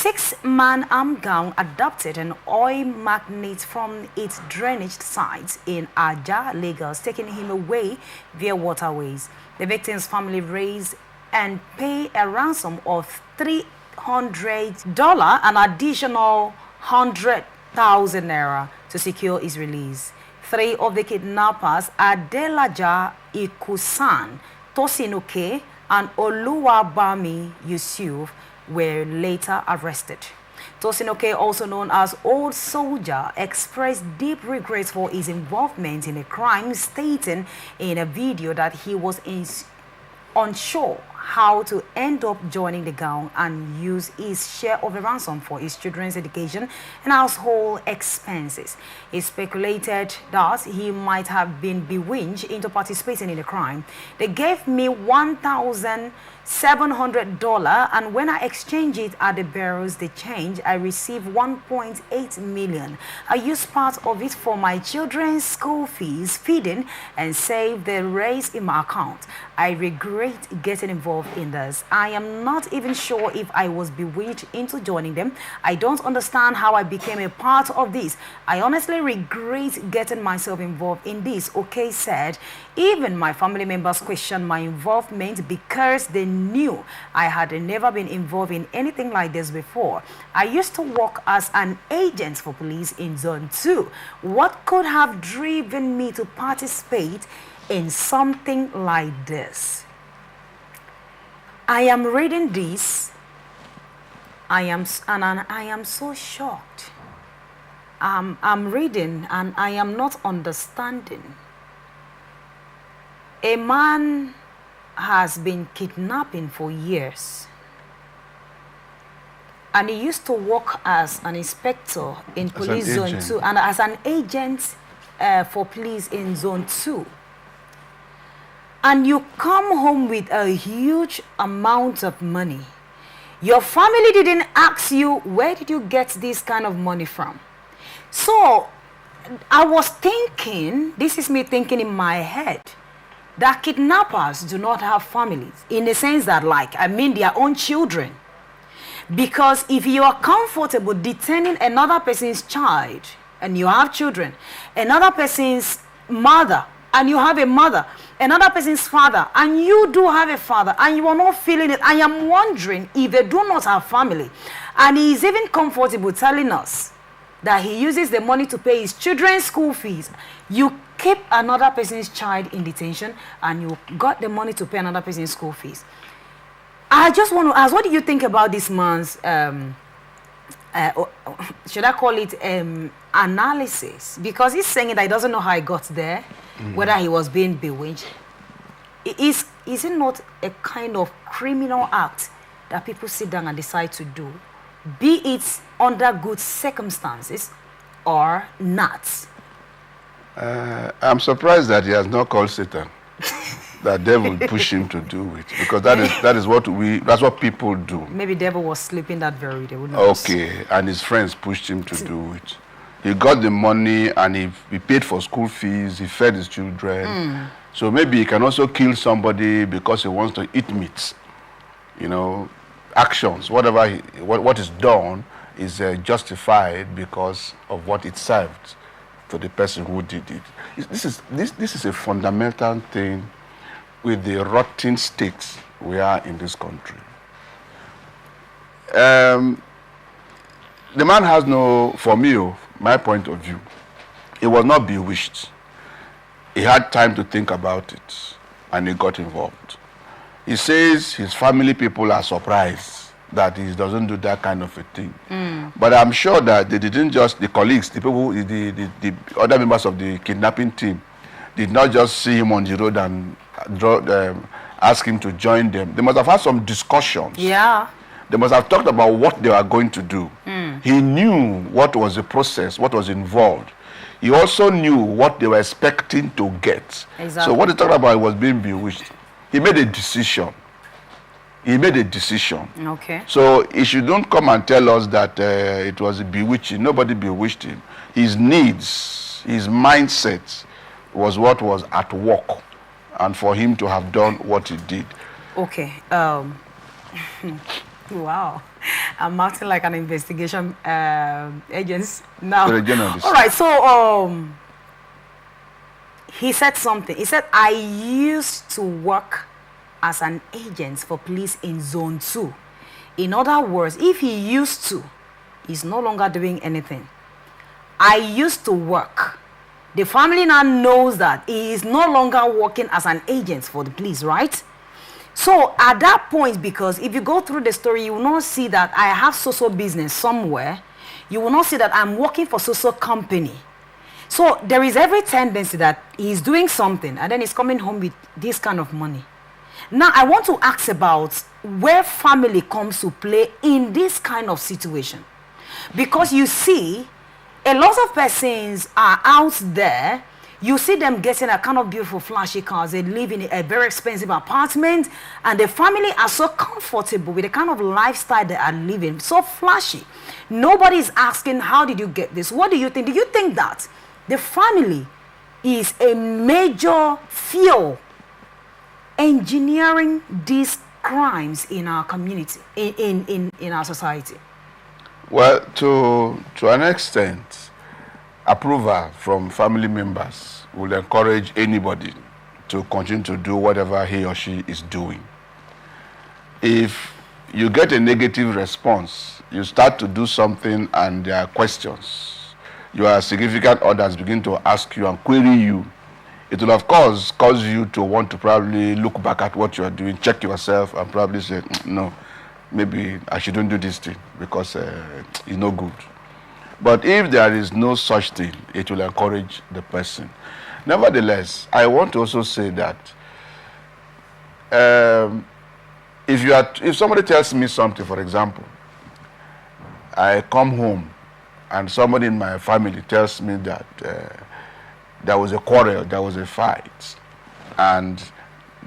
6-man armed gang abducted an oil magnate from its drainage sites in Ajah, Lagos, taking him away via waterways. The victim's family raised and paid a ransom of $300, an additional 100,000 naira to secure his release. 3 of the kidnappers, Ajah Ikusan, Tosinoke, and Oluwabami Yusuf, were later arrested. Tosinoke, also known as Old Soldier, expressed deep regret for his involvement in the crime, stating in a video that he was unsure how to end up joining the gang and use his share of the ransom for his children's education and household expenses. He speculated that he might have been bewitched into participating in the crime. They gave me $1,700, and when I exchanged it at the bureaus de change, I received 1.8 million. I used part of it for my children's school fees, feeding, and saved the rest in my account. I regret getting involved in this. I am not even sure if I was bewitched into joining them. I don't understand how I became a part of this. I honestly regret getting myself involved in this, OK said. Even my family members questioned my involvement because they knew I had never been involved in anything like this before. I used to work as an agent for police in Zone 2. What could have driven me to participate in something like this? I am reading this. I am so shocked. I'm reading and I am not understanding. A man has been kidnapping for years, and he used to work as an inspector in police zone 2 and as an agent for police in zone 2. And you come home with a huge amount of money. Your family didn't ask you, where did you get this kind of money from? So I was thinking, this is me thinking in my head, that kidnappers do not have families, in the sense that, their own children. Because if you are comfortable detaining another person's child, and you have children, another person's mother, and you have a mother, another person's father, and you do have a father, and you are not feeling it, I am wondering if they do not have family. And he is even comfortable telling us that he uses the money to pay his children's school fees. You keep another person's child in detention, and you got the money to pay another person's school fees. I just want to ask, what do you think about this man's, should I call it analysis? Because he's saying that he doesn't know how he got there, whether he was being bewitched. Is it not a kind of criminal act that people sit down and decide to do, be it under good circumstances or not? I'm surprised that he has not called Satan. That devil push him to do it, because that's what people do. Maybe devil was sleeping that very day. Okay, and his friends pushed him to do it. He got the money and he paid for school fees. He fed his children. So maybe he can also kill somebody because he wants to eat meat. You know, actions, whatever what is done is justified because of what it served to the person who did it. This is a fundamental thing with the rotten states we are in this country. The man has no, for me, my point of view, he was not bewitched. He had time to think about it, and he got involved. He says his family people are surprised that he doesn't do that kind of a thing. But I'm sure that they didn't just, the colleagues, the people, the other members of the kidnapping team, did not just see him on the road and ask him to join them. They must have had some discussions. Yeah. They must have talked about what they were going to do. He knew what was the process, what was involved. He also knew what they were expecting to get. Exactly. So what he talked about was being bewitched. He made a decision. He made a decision. Okay. So he shouldn't come and tell us that it was a bewitching. Nobody bewitched him. His needs, his mindset was what was at work, and for him to have done what he did. Okay. Wow. I'm acting like an investigation agent now. You're a journalist. All right, so he said something. He said, I used to work as an agent for police in Zone 2. In other words, if he used to, he's no longer doing anything. I used to work. The family now knows that he is no longer working as an agent for the police, right? So at that point, because if you go through the story, you will not see that I have social business somewhere. You will not see that I'm working for social company. So there is every tendency that he's doing something and then he's coming home with this kind of money. Now, I want to ask about where family comes to play in this kind of situation. Because you see, a lot of persons are out there. You see them getting a kind of beautiful flashy cars. They live in a very expensive apartment. And the family are so comfortable with the kind of lifestyle they are living. So flashy. Nobody is asking, how did you get this? What do you think? Do you think that the family is a major fuel engineering these crimes in our community, in our society? Well, to an extent, approval from family members will encourage anybody to continue to do whatever he or she is doing. If you get a negative response, you start to do something and there are questions, your significant others begin to ask you and query you, it will of course cause you to want to probably look back at what you are doing, check yourself and probably say, no, maybe I shouldn't do this thing because it's no good. But if there is no such thing, it will encourage the person. Nevertheless, I want to also say that if somebody tells me something, for example, I come home and somebody in my family tells me that there was a quarrel, there was a fight, and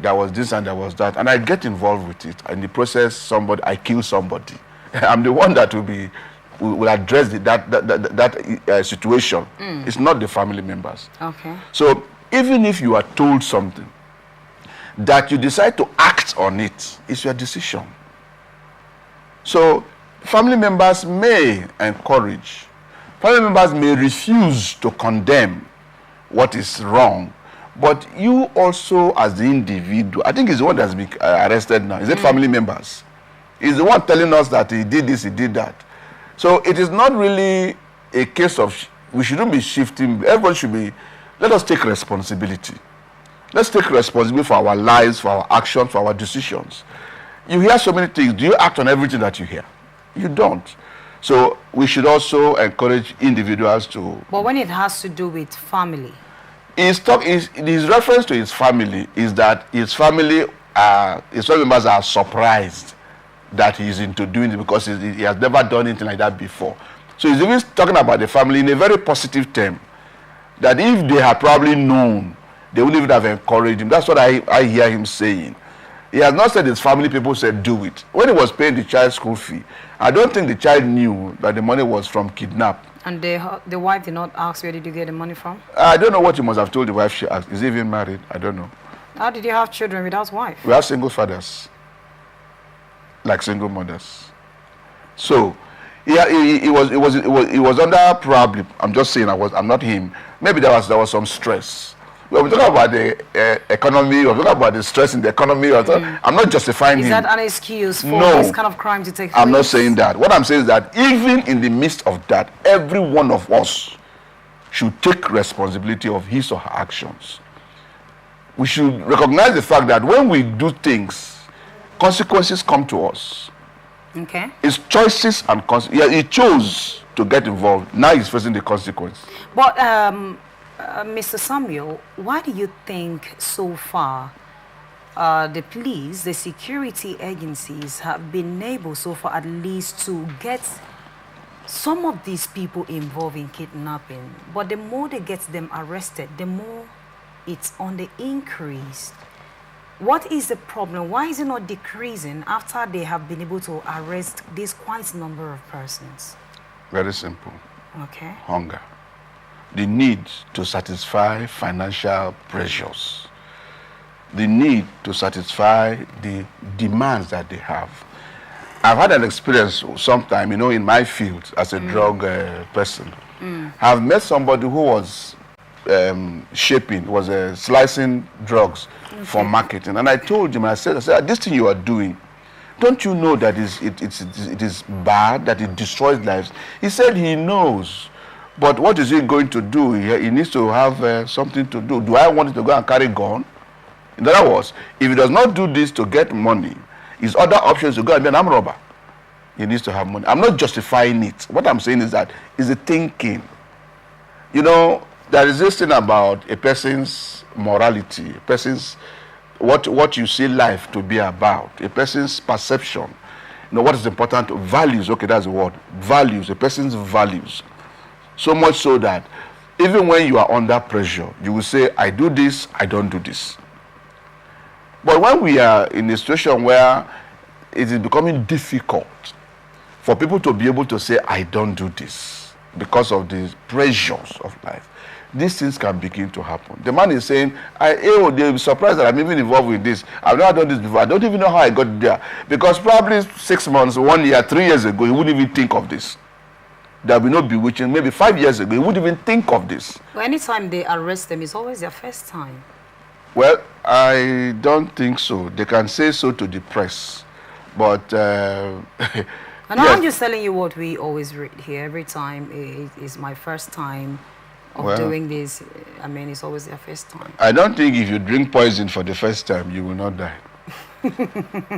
there was this and there was that, and I get involved with it. In the process, I kill somebody. I'm the one that will address that situation. It's not the family members. Okay. So even if you are told something, that you decide to act on it, it's your decision. So family members may encourage, family members may refuse to condemn what is wrong, but you also as the individual, I think he's the one that's been arrested now. Is it family members? He's the one telling us that he did this, he did that. So it is not really a case of, we shouldn't be shifting, everyone should be, let us take responsibility. Let's take responsibility for our lives, for our actions, for our decisions. You hear so many things. Do you act on everything that you hear? You don't. So we should also encourage individuals to... But when it has to do with family? His reference to his family is that his family members are surprised that he's into doing it because he has never done anything like that before. So he's even talking about the family in a very positive term, that if they had probably known, they wouldn't even have encouraged him. That's what I hear him saying. He has not said his family people said do it. When he was paying the child's school fee, I don't think the child knew that the money was from kidnap. And the wife did not ask, where did you get the money from? I don't know what he must have told the wife. She asked, is he even married? I don't know. How did you have children without wife? We have single fathers, like single mothers. So yeah, he was under probably, I'm just saying, I'm not him. Maybe there was some stress. When we talk about the economy, or talk about the stress in the economy, I'm not justifying him. Is that an excuse for this kind of crime to take place? I'm not saying that. What I'm saying is that even in the midst of that, every one of us should take responsibility of his or her actions. We should recognize the fact that when we do things, consequences come to us. Okay. It's choices and consequences. Yeah, he chose to get involved. Now he's facing the consequence. But Mr. Samuel, why do you think so far the police, the security agencies have been able so far at least to get some of these people involved in kidnapping, but the more they get them arrested, the more it's on the increase? What is the problem? Why is it not decreasing after they have been able to arrest this quite number of persons? Very simple. Okay. Hunger. The need to satisfy financial pressures. The need to satisfy the demands that they have. I've had an experience sometime, you know, in my field as a drug person. I've met somebody who was slicing drugs for marketing. And I told him, I said, this thing you are doing, don't you know that it is bad, that it destroys lives? He said he knows. But what is he going to do? He needs to have something to do. Do I want him to go and carry a gun? In other words, if he does not do this to get money, his other options to go and be an armed robber. He needs to have money. I'm not justifying it. What I'm saying is that is the thinking. You know, there is this thing about a person's morality, a person's what you see life to be about, a person's perception. You know, what is important? Values. Okay, that's the word. Values. A person's values. So much so that even when you are under pressure, you will say, I do this, I don't do this. But when we are in a situation where it is becoming difficult for people to be able to say, I don't do this because of the pressures of life, these things can begin to happen. The man is saying, they'll be surprised that I'm even involved with this. I've never done this before. I don't even know how I got there. Because probably 6 months, 1 year, 3 years ago, he wouldn't even think of this. There will be no bewitching. Maybe 5 years ago, he wouldn't even think of this. Well, anytime they arrest them, it's always their first time. Well, I don't think so. They can say so to the press. But and yes. I'm just telling you what we always read here. Every time it is my first time of doing this. I mean, it's always their first time. I don't think if you drink poison for the first time, you will not die.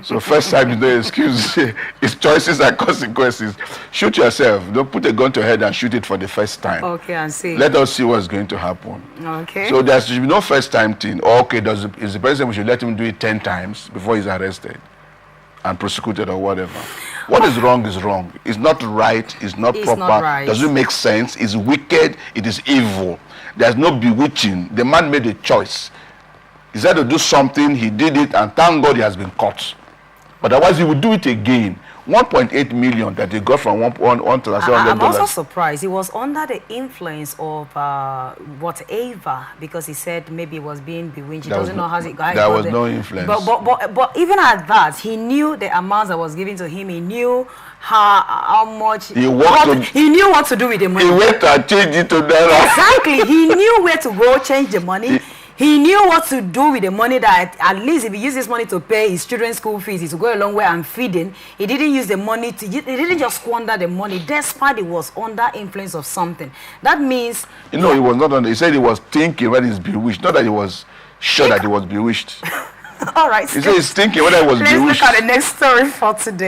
So first time is no excuse. It's choices and consequences. Shoot yourself. Don't put a gun to your head and shoot it for the first time. Okay, and see. Let us see what's going to happen. Okay. So there should be no first time thing. Okay, is the president we should let him do it 10 times before he's arrested and prosecuted or whatever. What is wrong is wrong. It's not right. It's not proper. Not right. Doesn't make sense. It's wicked. It is evil. There's no bewitching. The man made a choice. He said to do something, he did it, and thank God he has been caught. Otherwise, he would do it again. 1.8 million that he got from $1,700. I'm also surprised. He was under the influence of whatever, because he said maybe he was being bewitched. He doesn't know how he got. There was no influence. But even at that, he knew the amounts that was given to him. He knew how much. He knew what to do with the money. He went and changed it to naira. Exactly. He knew where to go change the money. He knew what to do with the money, that at least if he used this money to pay his children's school fees, he would go a long way and feeding. He didn't use the money he didn't just squander the money, despite he was under influence of something. That means... You know, he was not under, he said he was thinking whether he's bewitched, not that he was sure that he was bewitched. All right. He said he's thinking whether he was bewitched. Let's look at the next story for today.